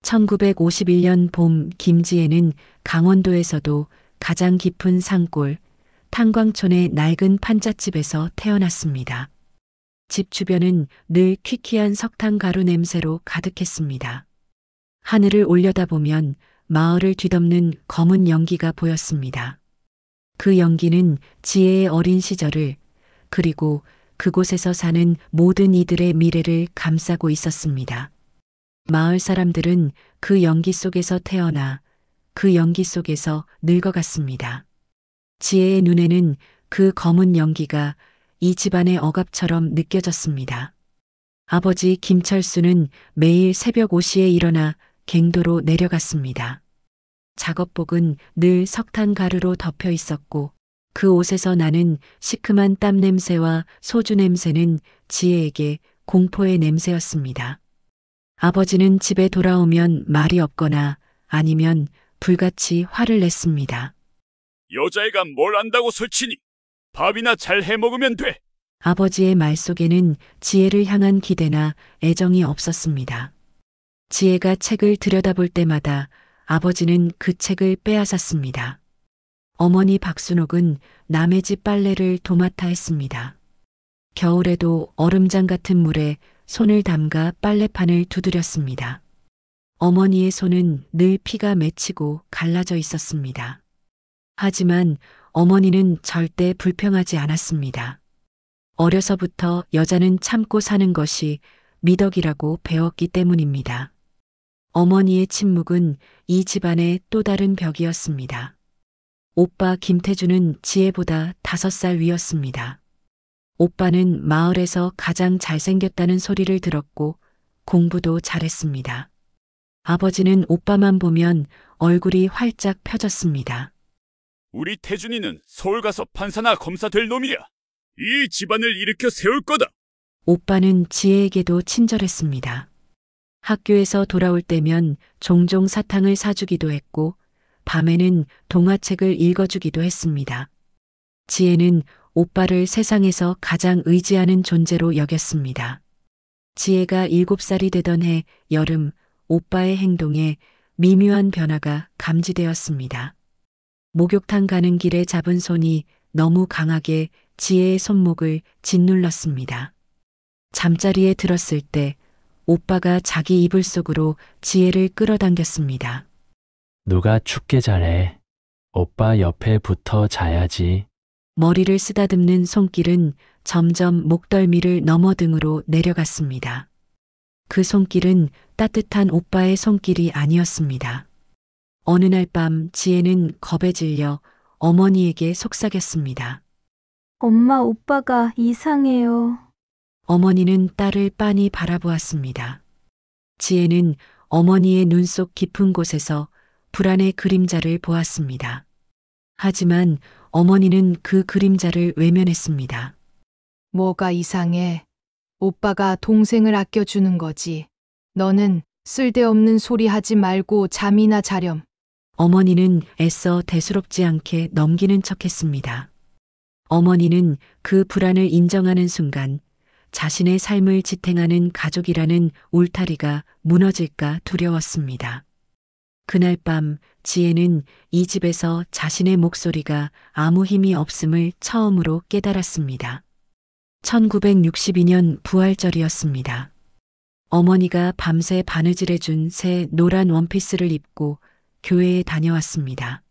1951년 봄 김지혜는 강원도에서도 가장 깊은 산골 탄광촌의 낡은 판잣집에서 태어났습니다. 집 주변은 늘 퀴퀴한 석탄 가루 냄새로 가득했습니다. 하늘을 올려다보면 마을을 뒤덮는 검은 연기가 보였습니다. 그 연기는 지혜의 어린 시절을 그리고 그곳에서 사는 모든 이들의 미래를 감싸고 있었습니다. 마을 사람들은 그 연기 속에서 태어나 그 연기 속에서 늙어갔습니다. 지혜의 눈에는 그 검은 연기가 이 집안의 억압처럼 느껴졌습니다. 아버지 김철수는 매일 새벽 5시에 일어나 갱도로 내려갔습니다. 작업복은 늘 석탄 가루로 덮여 있었고 그 옷에서 나는 시큼한 땀 냄새와 소주 냄새는 지혜에게 공포의 냄새였습니다. 아버지는 집에 돌아오면 말이 없거나 아니면 불같이 화를 냈습니다. 여자애가 뭘 안다고 설치니? 밥이나 잘 해먹으면 돼. 아버지의 말 속에는 지혜를 향한 기대나 애정이 없었습니다. 지혜가 책을 들여다볼 때마다 아버지는 그 책을 빼앗았습니다. 어머니 박순옥은 남의 집 빨래를 도맡아 했습니다. 겨울에도 얼음장 같은 물에 손을 담가 빨래판을 두드렸습니다. 어머니의 손은 늘 피가 맺히고 갈라져 있었습니다. 하지만 어머니는 절대 불평하지 않았습니다. 어려서부터 여자는 참고 사는 것이 미덕이라고 배웠기 때문입니다. 어머니의 침묵은 이 집안의 또 다른 벽이었습니다. 오빠 김태주는 지혜보다 5살 위였습니다. 오빠는 마을에서 가장 잘생겼다는 소리를 들었고 공부도 잘했습니다. 아버지는 오빠만 보면 얼굴이 활짝 펴졌습니다. 우리 태준이는 서울 가서 판사나 검사 될 놈이야. 이 집안을 일으켜 세울 거다. 오빠는 지혜에게도 친절했습니다. 학교에서 돌아올 때면 종종 사탕을 사주기도 했고 밤에는 동화책을 읽어주기도 했습니다. 지혜는 오빠를 세상에서 가장 의지하는 존재로 여겼습니다. 지혜가 7살이 되던 해 여름 오빠의 행동에 미묘한 변화가 감지되었습니다. 목욕탕 가는 길에 잡은 손이 너무 강하게 지혜의 손목을 짓눌렀습니다. 잠자리에 들었을 때 오빠가 자기 이불 속으로 지혜를 끌어당겼습니다. 누가 춥게 자래. 오빠 옆에 붙어 자야지. 머리를 쓰다듬는 손길은 점점 목덜미를 넘어 등으로 내려갔습니다. 그 손길은 따뜻한 오빠의 손길이 아니었습니다. 어느 날 밤 지혜는 겁에 질려 어머니에게 속삭였습니다. 엄마, 오빠가 이상해요. 어머니는 딸을 빤히 바라보았습니다. 지혜는 어머니의 눈 속 깊은 곳에서 불안의 그림자를 보았습니다. 하지만 어머니는 그 그림자를 외면했습니다. 뭐가 이상해? 오빠가 동생을 아껴주는 거지. 너는 쓸데없는 소리 하지 말고 잠이나 자렴. 어머니는 애써 대수롭지 않게 넘기는 척했습니다. 어머니는 그 불안을 인정하는 순간 자신의 삶을 지탱하는 가족이라는 울타리가 무너질까 두려웠습니다. 그날 밤 지혜는 이 집에서 자신의 목소리가 아무 힘이 없음을 처음으로 깨달았습니다. 1962년 부활절이었습니다. 어머니가 밤새 바느질해준 새 노란 원피스를 입고 교회에 다녀왔습니다.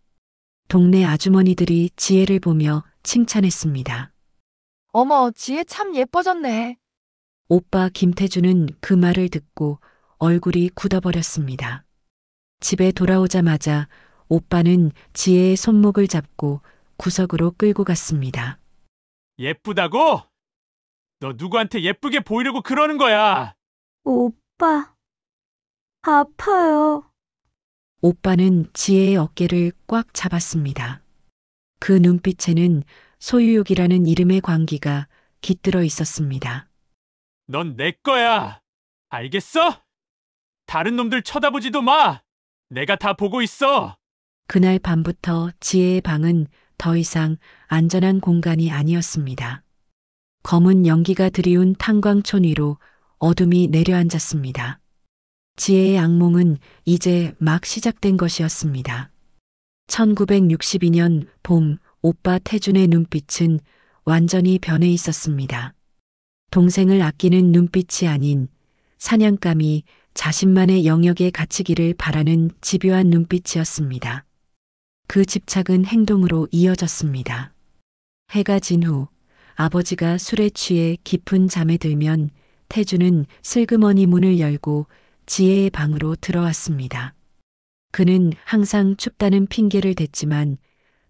동네 아주머니들이 지혜를 보며 칭찬했습니다. 어머, 지혜 참 예뻐졌네. 오빠 김태주는 그 말을 듣고 얼굴이 굳어버렸습니다. 집에 돌아오자마자 오빠는 지혜의 손목을 잡고 구석으로 끌고 갔습니다. 예쁘다고? 너 누구한테 예쁘게 보이려고 그러는 거야? 오빠, 아파요. 오빠는 지혜의 어깨를 꽉 잡았습니다. 그 눈빛에는 소유욕이라는 이름의 광기가 깃들어 있었습니다. 넌 내 거야. 알겠어? 다른 놈들 쳐다보지도 마. 내가 다 보고 있어. 그날 밤부터 지혜의 방은 더 이상 안전한 공간이 아니었습니다. 검은 연기가 드리운 탄광촌 위로 어둠이 내려앉았습니다. 지혜의 악몽은 이제 막 시작된 것이었습니다. 1962년 봄, 오빠 태준의 눈빛은 완전히 변해 있었습니다. 동생을 아끼는 눈빛이 아닌 사냥감이 자신만의 영역에 갇히기를 바라는 집요한 눈빛이었습니다. 그 집착은 행동으로 이어졌습니다. 해가 진 후 아버지가 술에 취해 깊은 잠에 들면 태준은 슬그머니 문을 열고 지혜의 방으로 들어왔습니다. 그는 항상 춥다는 핑계를 댔지만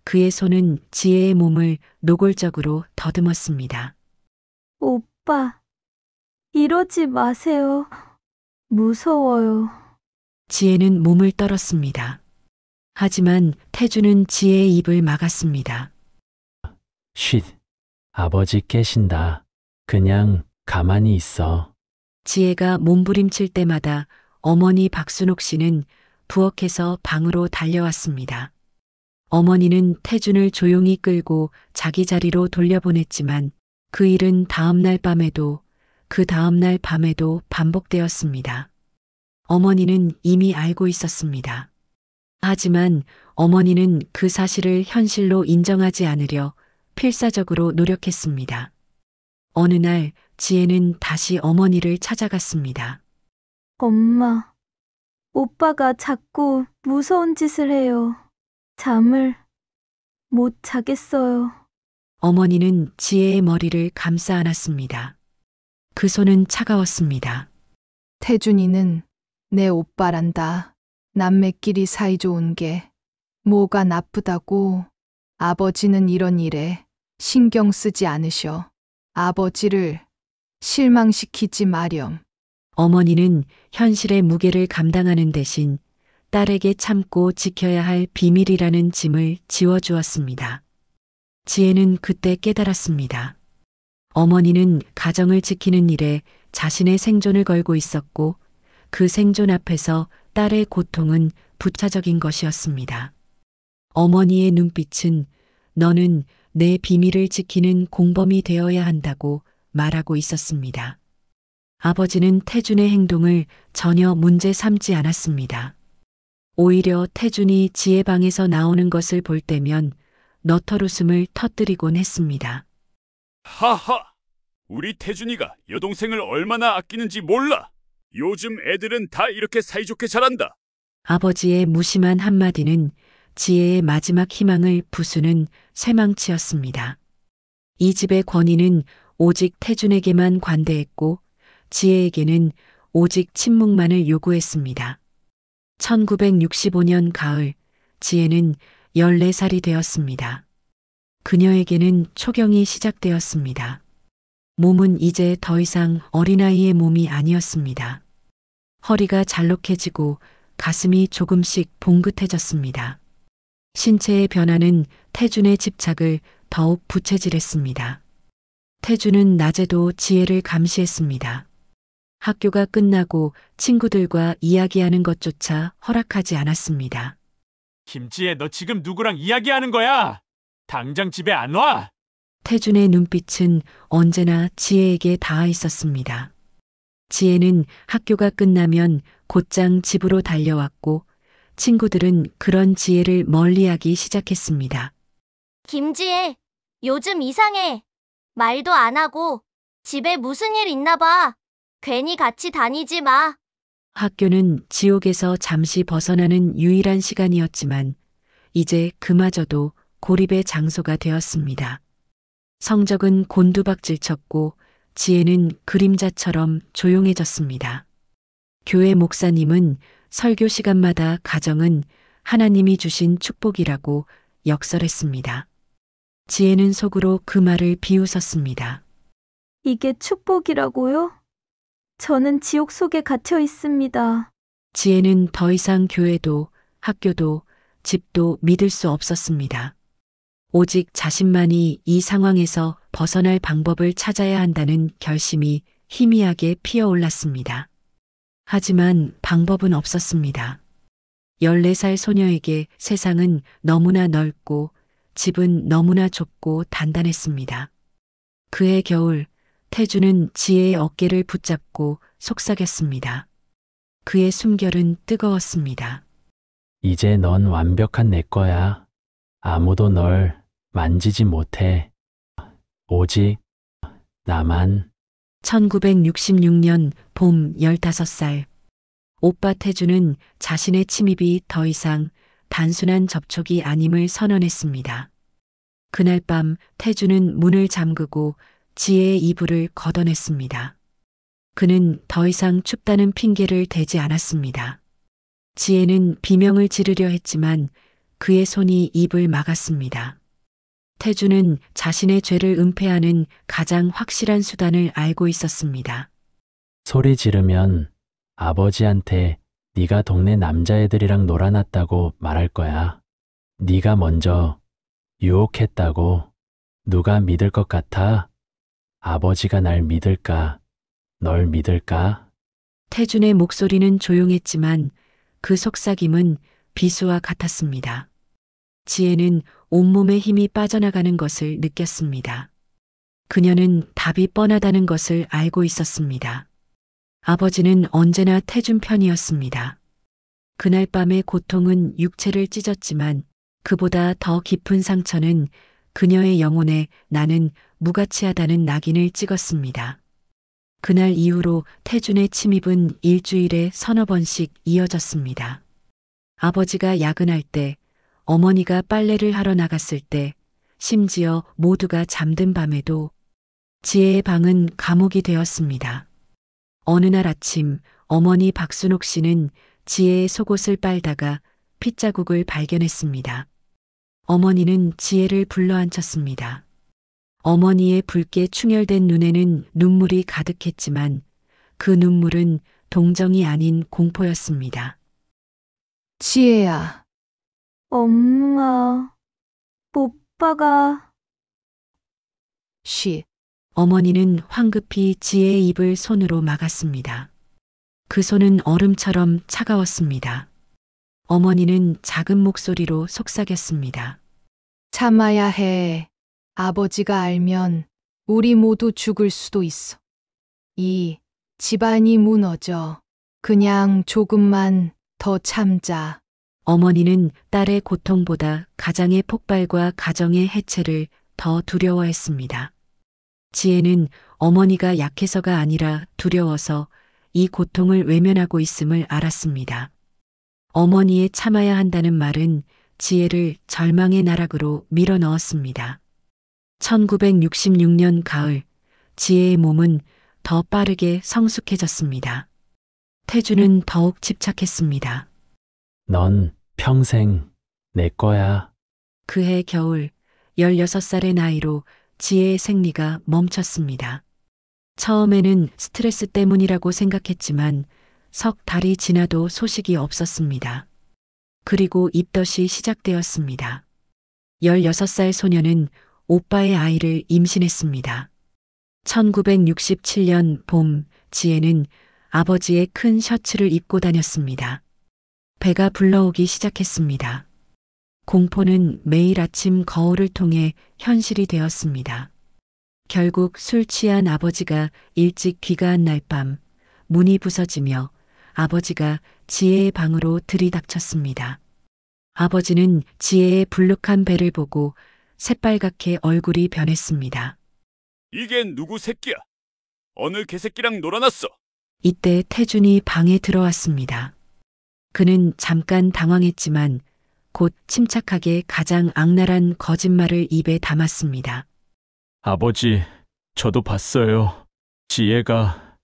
그의 손은 지혜의 몸을 노골적으로 더듬었습니다. 오빠, 이러지 마세요. 무서워요. 지혜는 몸을 떨었습니다. 하지만 태준은 지혜의 입을 막았습니다. 쉿. 아버지 깨신다. 그냥 가만히 있어. 지혜가 몸부림칠 때마다 어머니 박순옥 씨는 부엌에서 방으로 달려왔습니다. 어머니는 태준을 조용히 끌고 자기 자리로 돌려보냈지만 그 일은 다음날 밤에도 그 다음날 밤에도 반복되었습니다. 어머니는 이미 알고 있었습니다. 하지만 어머니는 그 사실을 현실로 인정하지 않으려 필사적으로 노력했습니다. 어느 날 지혜는 다시 어머니를 찾아갔습니다. 엄마, 오빠가 자꾸 무서운 짓을 해요. 잠을 못 자겠어요. 어머니는 지혜의 머리를 감싸 안았습니다. 그 손은 차가웠습니다. 태준이는 내 오빠란다. 남매끼리 사이좋은 게 뭐가 나쁘다고. 아버지는 이런 일에 신경 쓰지 않으셔. 아버지를 실망시키지 마렴. 어머니는 현실의 무게를 감당하는 대신 딸에게 참고 지켜야 할 비밀이라는 짐을 지워주었습니다. 지혜는 그때 깨달았습니다. 어머니는 가정을 지키는 일에 자신의 생존을 걸고 있었고 그 생존 앞에서 딸의 고통은 부차적인 것이었습니다. 어머니의 눈빛은 너는 내 비밀을 지키는 공범이 되어야 한다고 말하고 있었습니다. 아버지는 태준의 행동을 전혀 문제 삼지 않았습니다. 오히려 태준이 지혜 방에서 나오는 것을 볼 때면 너털웃음을 터뜨리곤 했습니다. 하하! 우리 태준이가 여동생을 얼마나 아끼는지 몰라! 요즘 애들은 다 이렇게 사이좋게 자란다! 아버지의 무심한 한마디는 지혜의 마지막 희망을 부수는 쇠망치였습니다. 이 집의 권위는 오직 태준에게만 관대했고 지혜에게는 오직 침묵만을 요구했습니다. 1965년 가을, 지혜는 14살이 되었습니다. 그녀에게는 초경이 시작되었습니다. 몸은 이제 더 이상 어린아이의 몸이 아니었습니다. 허리가 잘록해지고 가슴이 조금씩 봉긋해졌습니다. 신체의 변화는 태준의 집착을 더욱 부채질했습니다. 태준은 낮에도 지혜를 감시했습니다. 학교가 끝나고 친구들과 이야기하는 것조차 허락하지 않았습니다. 김지혜, 너 지금 누구랑 이야기하는 거야? 당장 집에 안 와? 태준의 눈빛은 언제나 지혜에게 닿아 있었습니다. 지혜는 학교가 끝나면 곧장 집으로 달려왔고 친구들은 그런 지혜를 멀리하기 시작했습니다. 김지혜, 요즘 이상해. 말도 안 하고 집에 무슨 일 있나 봐. 괜히 같이 다니지 마. 학교는 지옥에서 잠시 벗어나는 유일한 시간이었지만 이제 그마저도 고립의 장소가 되었습니다. 성적은 곤두박질 쳤고 지혜는 그림자처럼 조용해졌습니다. 교회 목사님은 설교 시간마다 가정은 하나님이 주신 축복이라고 역설했습니다. 지혜는 속으로 그 말을 비웃었습니다. 이게 축복이라고요? 저는 지옥 속에 갇혀 있습니다. 지혜는 더 이상 교회도 학교도 집도 믿을 수 없었습니다. 오직 자신만이 이 상황에서 벗어날 방법을 찾아야 한다는 결심이 희미하게 피어올랐습니다. 하지만 방법은 없었습니다. 14살 소녀에게 세상은 너무나 넓고 집은 너무나 좁고 단단했습니다. 그해 겨울 태준은 지혜의 어깨를 붙잡고 속삭였습니다. 그의 숨결은 뜨거웠습니다. 이제 넌 완벽한 내 거야. 아무도 널 만지지 못해. 오직 나만. 1966년 봄 15살. 오빠 태주는 자신의 침입이 더 이상 단순한 접촉이 아님을 선언했습니다. 그날 밤 태주는 문을 잠그고 지혜의 이불을 걷어냈습니다. 그는 더 이상 춥다는 핑계를 대지 않았습니다. 지혜는 비명을 지르려 했지만 그의 손이 입을 막았습니다. 태주는 자신의 죄를 은폐하는 가장 확실한 수단을 알고 있었습니다. 소리 지르면 아버지한테 네가 동네 남자애들이랑 놀아났다고 말할 거야. 네가 먼저 유혹했다고. 누가 믿을 것 같아? 아버지가 날 믿을까? 널 믿을까? 태준의 목소리는 조용했지만 그 속삭임은 비수와 같았습니다. 지혜는 온몸에 힘이 빠져나가는 것을 느꼈습니다. 그녀는 답이 뻔하다는 것을 알고 있었습니다. 아버지는 언제나 태준 편이었습니다. 그날 밤의 고통은 육체를 찢었지만 그보다 더 깊은 상처는 그녀의 영혼에 나는 무가치하다는 낙인을 찍었습니다. 그날 이후로 태준의 침입은 일주일에 서너 번씩 이어졌습니다. 아버지가 야근할 때, 어머니가 빨래를 하러 나갔을 때, 심지어 모두가 잠든 밤에도 지혜의 방은 감옥이 되었습니다. 어느 날 아침 어머니 박순옥 씨는 지혜의 속옷을 빨다가 핏자국을 발견했습니다. 어머니는 지혜를 불러앉혔습니다. 어머니의 붉게 충혈된 눈에는 눈물이 가득했지만 그 눈물은 동정이 아닌 공포였습니다. 지혜야, 엄마, 오빠가 쉿. 어머니는 황급히 지혜의 입을 손으로 막았습니다. 그 손은 얼음처럼 차가웠습니다. 어머니는 작은 목소리로 속삭였습니다. 참아야 해. 아버지가 알면 우리 모두 죽을 수도 있어. 이 집안이 무너져. 그냥 조금만 더 참자. 어머니는 딸의 고통보다 가장의 폭발과 가정의 해체를 더 두려워했습니다. 지혜는 어머니가 약해서가 아니라 두려워서 이 고통을 외면하고 있음을 알았습니다. 어머니의 참아야 한다는 말은 지혜를 절망의 나락으로 밀어넣었습니다. 1966년 가을, 지혜의 몸은 더 빠르게 성숙해졌습니다. 태주는 더욱 집착했습니다. 넌 평생 내 거야. 그해 겨울, 16살의 나이로 지혜의 생리가 멈췄습니다. 처음에는 스트레스 때문이라고 생각했지만 석 달이 지나도 소식이 없었습니다. 그리고 입덧이 시작되었습니다. 16살 소녀는 오빠의 아이를 임신했습니다. 1967년 봄, 지혜는 아버지의 큰 셔츠를 입고 다녔습니다. 배가 불러오기 시작했습니다. 공포는 매일 아침 거울을 통해 현실이 되었습니다. 결국 술 취한 아버지가 일찍 귀가한 날 밤, 문이 부서지며 아버지가 지혜의 방으로 들이닥쳤습니다. 아버지는 지혜의 불룩한 배를 보고 새빨갛게 얼굴이 변했습니다. 이게 누구 새끼야? 어느 개새끼랑 놀아났어? 이때 태준이 방에 들어왔습니다. 그는 잠깐 당황했지만 곧 침착하게 가장 악랄한 거짓말을 입에 담았습니다. 아버지, 저도 봤어요. 지혜가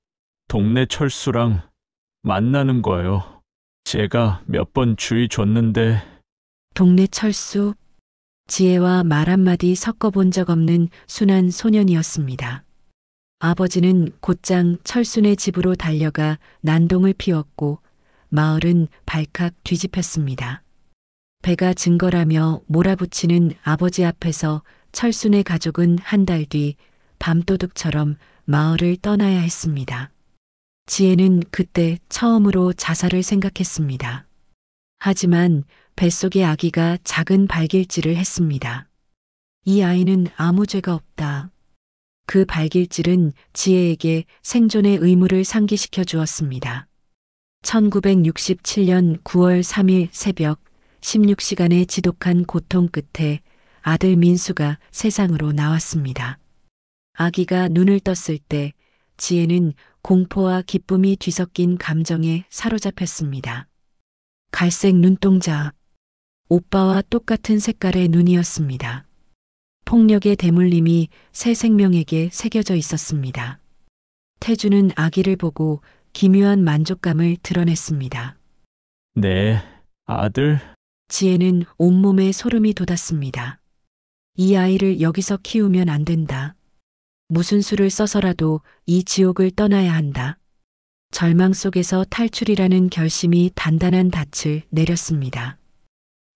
동네 철수랑 만나는 거요. 제가 몇 번 주의 줬는데. 동네 철수, 지혜와 말 한마디 섞어본 적 없는 순한 소년이었습니다. 아버지는 곧장 철순의 집으로 달려가 난동을 피웠고 마을은 발칵 뒤집혔습니다. 배가 증거라며 몰아붙이는 아버지 앞에서 철순의 가족은 한 달 뒤 밤도둑처럼 마을을 떠나야 했습니다. 지혜는 그때 처음으로 자살을 생각했습니다. 하지만 뱃속의 아기가 작은 발길질을 했습니다. 이 아이는 아무 죄가 없다. 그 발길질은 지혜에게 생존의 의무를 상기시켜 주었습니다. 1967년 9월 3일 새벽 16시간의 지독한 고통 끝에 아들 민수가 세상으로 나왔습니다. 아기가 눈을 떴을 때 지혜는 공포와 기쁨이 뒤섞인 감정에 사로잡혔습니다. 갈색 눈동자, 오빠와 똑같은 색깔의 눈이었습니다. 폭력의 대물림이 새 생명에게 새겨져 있었습니다. 태주는 아기를 보고 기묘한 만족감을 드러냈습니다. 내 아들? 지혜는 온몸에 소름이 돋았습니다. 이 아이를 여기서 키우면 안 된다. 무슨 수를 써서라도 이 지옥을 떠나야 한다. 절망 속에서 탈출이라는 결심이 단단한 닻을 내렸습니다.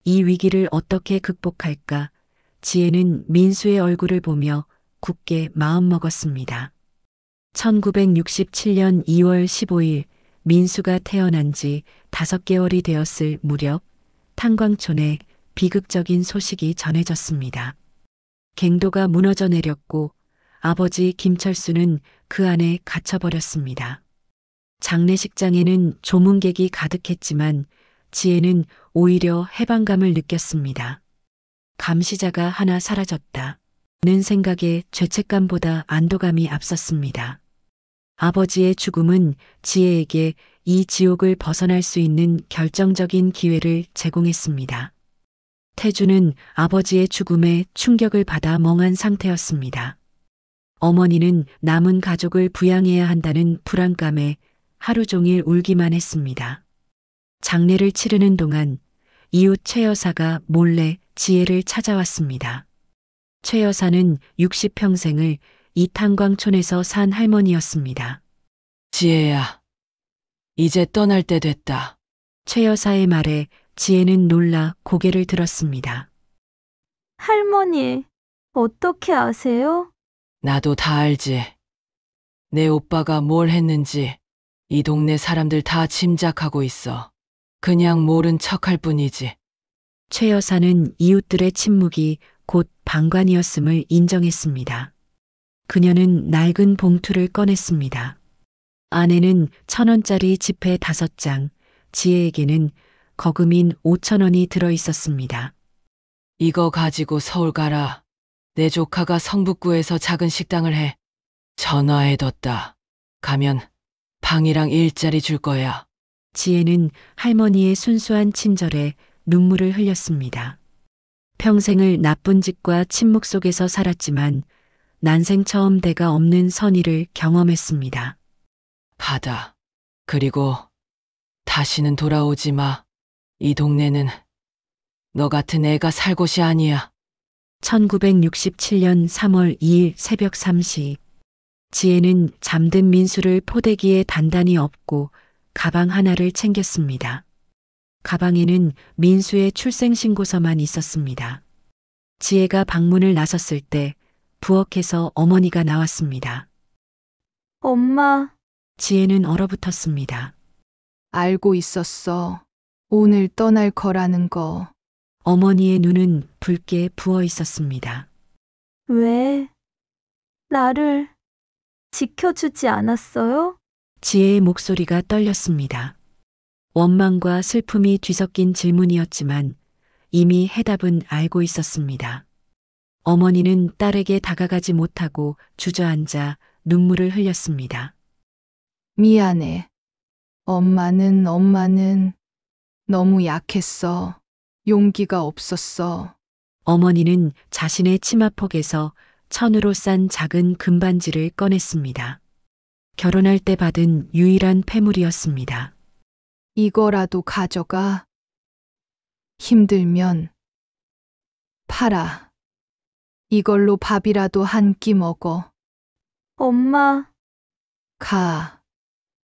이 위기를 어떻게 극복할까? 지혜는 민수의 얼굴을 보며 굳게 마음먹었습니다. 1967년 2월 15일 민수가 태어난 지 5개월이 되었을 무렵 탄광촌에 비극적인 소식이 전해졌습니다. 갱도가 무너져 내렸고 아버지 김철수는 그 안에 갇혀버렸습니다. 장례식장에는 조문객이 가득했지만 지혜는 오히려 해방감을 느꼈습니다. 감시자가 하나 사라졌다. 는 생각에 죄책감보다 안도감이 앞섰습니다. 아버지의 죽음은 지혜에게 이 지옥을 벗어날 수 있는 결정적인 기회를 제공했습니다. 태주는 아버지의 죽음에 충격을 받아 멍한 상태였습니다. 어머니는 남은 가족을 부양해야 한다는 불안감에 하루 종일 울기만 했습니다. 장례를 치르는 동안 이웃 최 여사가 몰래 지혜를 찾아왔습니다. 최 여사는 60평생을 이 탄광촌에서 산 할머니였습니다. 지혜야, 이제 떠날 때 됐다. 최 여사의 말에 지혜는 놀라 고개를 들었습니다. 할머니, 어떻게 아세요? 나도 다 알지. 내 오빠가 뭘 했는지 이 동네 사람들 다 짐작하고 있어. 그냥 모른 척할 뿐이지. 최 여사는 이웃들의 침묵이 곧 방관이었음을 인정했습니다. 그녀는 낡은 봉투를 꺼냈습니다. 안에는 1,000원짜리 지폐 5장, 지혜에게는 거금인 5,000원이 들어있었습니다. 이거 가지고 서울 가라. 내 조카가 성북구에서 작은 식당을 해. 전화해뒀다. 가면 방이랑 일자리 줄 거야. 지혜는 할머니의 순수한 친절에 눈물을 흘렸습니다. 평생을 나쁜 짓과 침묵 속에서 살았지만 난생 처음 대가 없는 선의를 경험했습니다. 받아. 그리고 다시는 돌아오지 마. 이 동네는 너 같은 애가 살 곳이 아니야. 1967년 3월 2일 새벽 3시 지혜는 잠든 민수를 포대기에 단단히 엎고 가방 하나를 챙겼습니다. 가방에는 민수의 출생신고서만 있었습니다. 지혜가 방문을 나섰을 때 부엌에서 어머니가 나왔습니다. 엄마, 지혜는 얼어붙었습니다. 알고 있었어. 오늘 떠날 거라는 거. 어머니의 눈은 붉게 부어 있었습니다. 왜 나를 지켜주지 않았어요? 지혜의 목소리가 떨렸습니다. 원망과 슬픔이 뒤섞인 질문이었지만 이미 해답은 알고 있었습니다. 어머니는 딸에게 다가가지 못하고 주저앉아 눈물을 흘렸습니다. 미안해. 엄마는 너무 약했어. 용기가 없었어. 어머니는 자신의 치마폭에서 천으로 싼 작은 금반지를 꺼냈습니다. 결혼할 때 받은 유일한 폐물이었습니다. 이거라도 가져가. 힘들면 팔아. 이걸로 밥이라도 한 끼 먹어. 엄마, 가.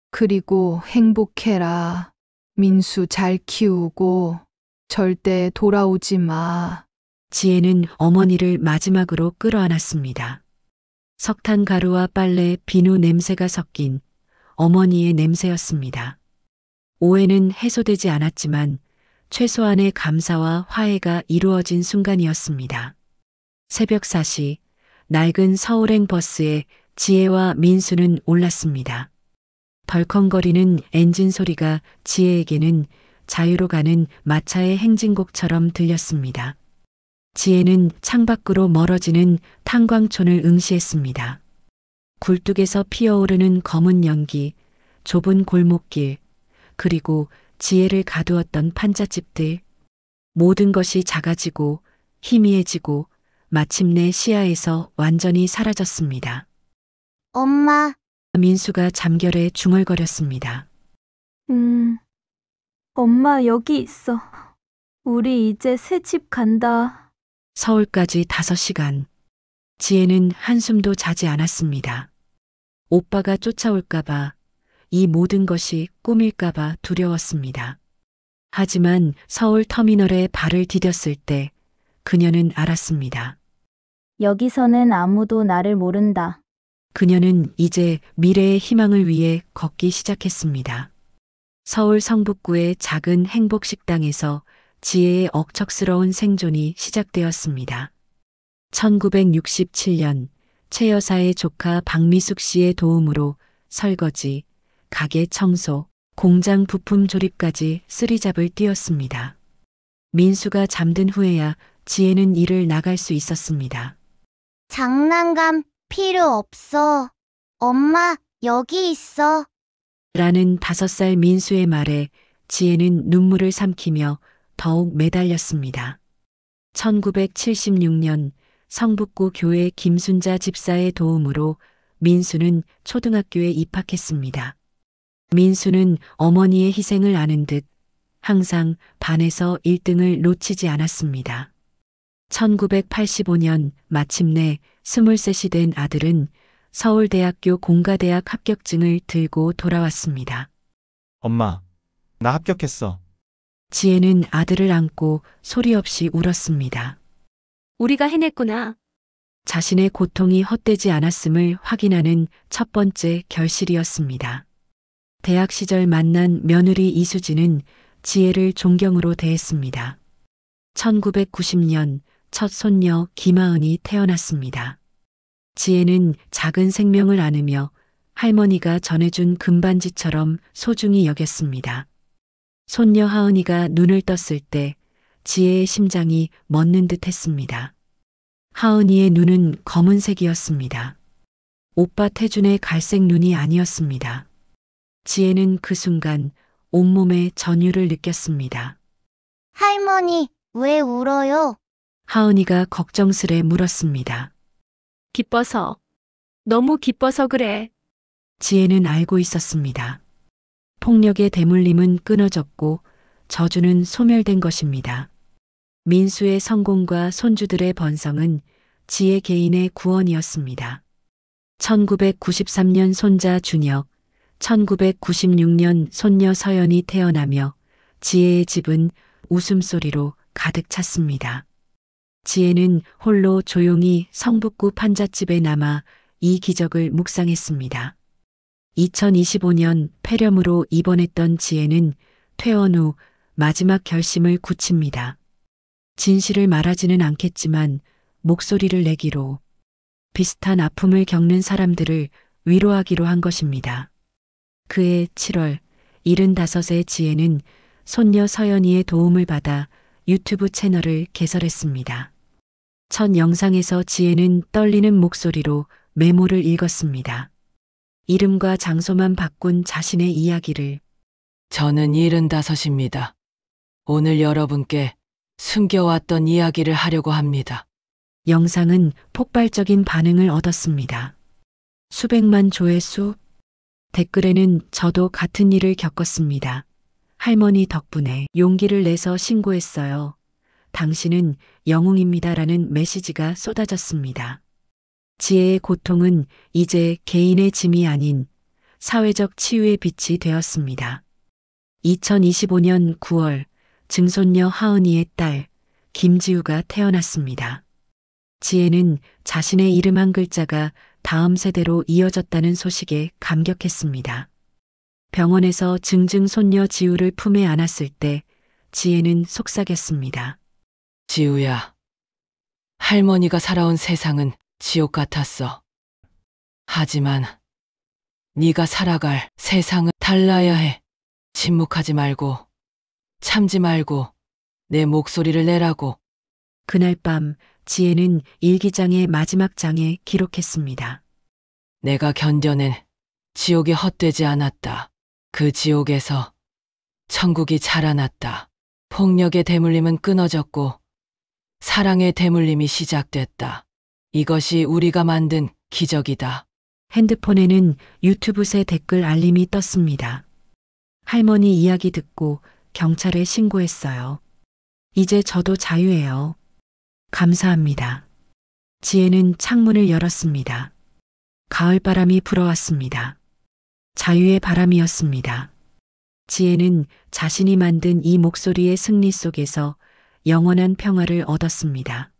그리고 행복해라. 민수 잘 키우고 절대 돌아오지 마. 지혜는 어머니를 마지막으로 끌어안았습니다. 석탄 가루와 빨래, 비누 냄새가 섞인 어머니의 냄새였습니다. 오해는 해소되지 않았지만 최소한의 감사와 화해가 이루어진 순간이었습니다. 새벽 4시 낡은 서울행 버스에 지혜와 민수는 올랐습니다. 덜컹거리는 엔진 소리가 지혜에게는 자유로 가는 마차의 행진곡처럼 들렸습니다. 지혜는 창밖으로 멀어지는 탄광촌을 응시했습니다. 굴뚝에서 피어오르는 검은 연기, 좁은 골목길, 그리고 지혜를 가두었던 판잣집들, 모든 것이 작아지고 희미해지고 마침내 시야에서 완전히 사라졌습니다. 엄마, 민수가 잠결에 중얼거렸습니다. 엄마 여기 있어. 우리 이제 새 집 간다. 서울까지 5시간. 지혜는 한숨도 자지 않았습니다. 오빠가 쫓아올까봐, 이 모든 것이 꿈일까봐 두려웠습니다. 하지만 서울 터미널에 발을 디뎠을 때 그녀는 알았습니다. 여기서는 아무도 나를 모른다. 그녀는 이제 미래의 희망을 위해 걷기 시작했습니다. 서울 성북구의 작은 행복식당에서 지혜의 억척스러운 생존이 시작되었습니다. 1967년 최 여사의 조카 박미숙 씨의 도움으로 설거지, 가게 청소, 공장 부품 조립까지 쓰리잡을 뛰었습니다. 민수가 잠든 후에야 지혜는 일을 나갈 수 있었습니다. 장난감 필요 없어. 엄마, 여기 있어. 라는 5살 민수의 말에 지혜는 눈물을 삼키며 더욱 매달렸습니다. 1976년 성북구 교회 김순자 집사의 도움으로 민수는 초등학교에 입학했습니다. 민수는 어머니의 희생을 아는 듯 항상 반에서 1등을 놓치지 않았습니다. 1985년 마침내 23이 된 아들은 서울대학교 공가대학 합격증을 들고 돌아왔습니다. 엄마, 나 합격했어. 지혜는 아들을 안고 소리 없이 울었습니다. 우리가 해냈구나. 자신의 고통이 헛되지 않았음을 확인하는 첫 번째 결실이었습니다. 대학 시절 만난 며느리 이수진은 지혜를 존경으로 대했습니다. 1990년 첫 손녀 김하은이 태어났습니다. 지혜는 작은 생명을 안으며 할머니가 전해준 금반지처럼 소중히 여겼습니다. 손녀 하은이가 눈을 떴을 때 지혜의 심장이 멎는 듯 했습니다. 하은이의 눈은 검은색이었습니다. 오빠 태준의 갈색 눈이 아니었습니다. 지혜는 그 순간 온몸에 전율을 느꼈습니다. 할머니, 왜 울어요? 하은이가 걱정스레 물었습니다. 기뻐서. 너무 기뻐서 그래. 지혜는 알고 있었습니다. 폭력의 대물림은 끊어졌고 저주는 소멸된 것입니다. 민수의 성공과 손주들의 번성은 지혜 개인의 구원이었습니다. 1993년 손자 준혁, 1996년 손녀 서연이 태어나며 지혜의 집은 웃음소리로 가득 찼습니다. 지혜는 홀로 조용히 성북구 판잣집에 남아 이 기적을 묵상했습니다. 2025년 폐렴으로 입원했던 지혜는 퇴원 후 마지막 결심을 굳힙니다. 진실을 말하지는 않겠지만 목소리를 내기로, 비슷한 아픔을 겪는 사람들을 위로하기로 한 것입니다. 그해 7월 75의 지혜는 손녀 서연이의 도움을 받아 유튜브 채널을 개설했습니다. 첫 영상에서 지혜는 떨리는 목소리로 메모를 읽었습니다. 이름과 장소만 바꾼 자신의 이야기를. 저는 75입니다. 오늘 여러분께 숨겨왔던 이야기를 하려고 합니다. 영상은 폭발적인 반응을 얻었습니다. 수백만 조회수. 댓글에는 저도 같은 일을 겪었습니다. 할머니 덕분에 용기를 내서 신고했어요. 당신은 영웅입니다라는 메시지가 쏟아졌습니다. 지혜의 고통은 이제 개인의 짐이 아닌 사회적 치유의 빛이 되었습니다. 2025년 9월 증손녀 하은이의 딸 김지우가 태어났습니다. 지혜는 자신의 이름 한 글자가 다음 세대로 이어졌다는 소식에 감격했습니다. 병원에서 증증 손녀 지우를 품에 안았을 때 지혜는 속삭였습니다. 지우야, 할머니가 살아온 세상은 지옥 같았어. 하지만 네가 살아갈 세상은 달라야 해. 침묵하지 말고, 참지 말고, 내 목소리를 내라고. 그날 밤 지혜는 일기장의 마지막 장에 기록했습니다. 내가 견뎌낸 지옥이 헛되지 않았다. 그 지옥에서 천국이 자라났다. 폭력의 대물림은 끊어졌고 사랑의 대물림이 시작됐다. 이것이 우리가 만든 기적이다. 핸드폰에는 유튜브 새 댓글 알림이 떴습니다. 할머니 이야기 듣고 경찰에 신고했어요. 이제 저도 자유예요. 감사합니다. 지혜는 창문을 열었습니다. 가을바람이 불어왔습니다. 자유의 바람이었습니다. 지혜는 자신이 만든 이 목소리의 승리 속에서 영원한 평화를 얻었습니다.